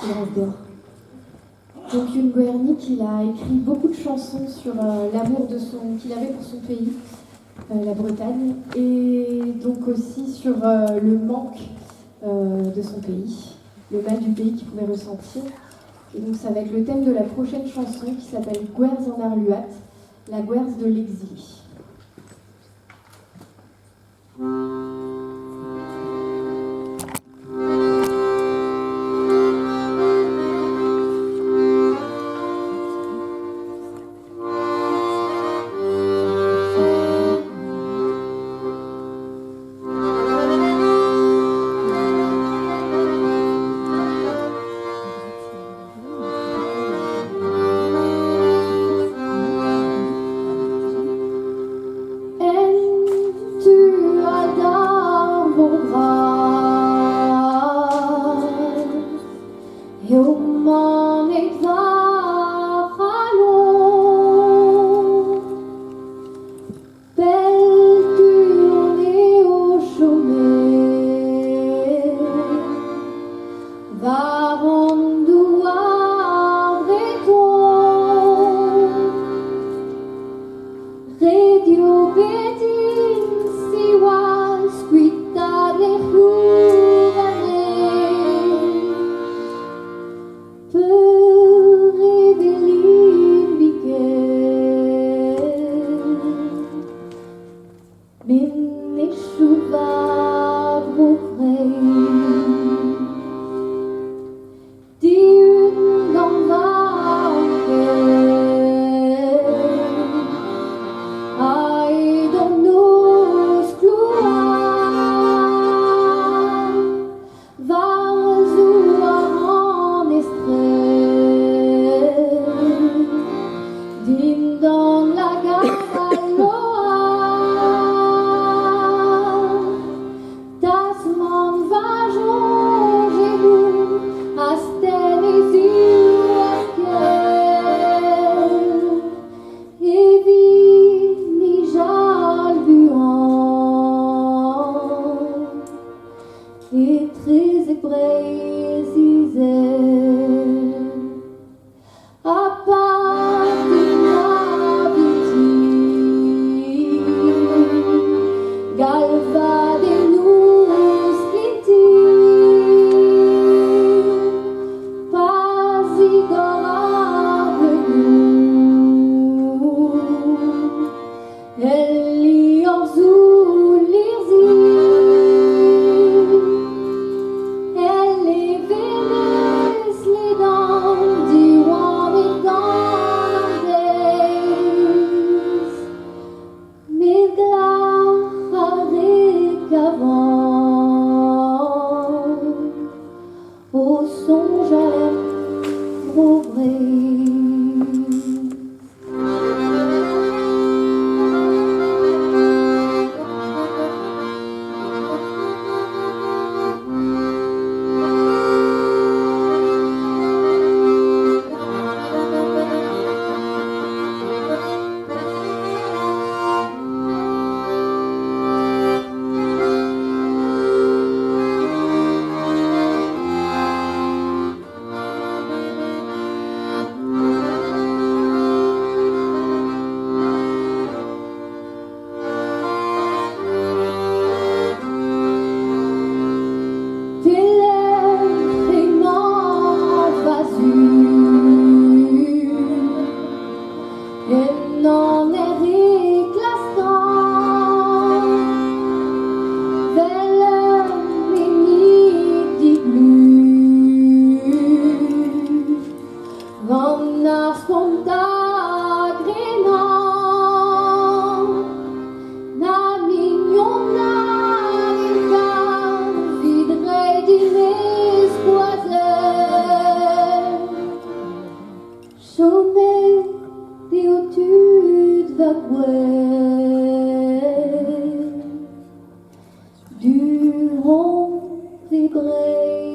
reste dehors. Donc Youenn Gwernig, il a écrit beaucoup de chansons sur l'amour qu'il avait pour son pays, la Bretagne, et donc aussi sur le manque de son pays, le mal du pays qu'il pouvait ressentir. Et donc ça va être le thème de la prochaine chanson qui s'appelle Gwerz en Arluat, la Gwerz de l'exilé. Du rond des brésilés.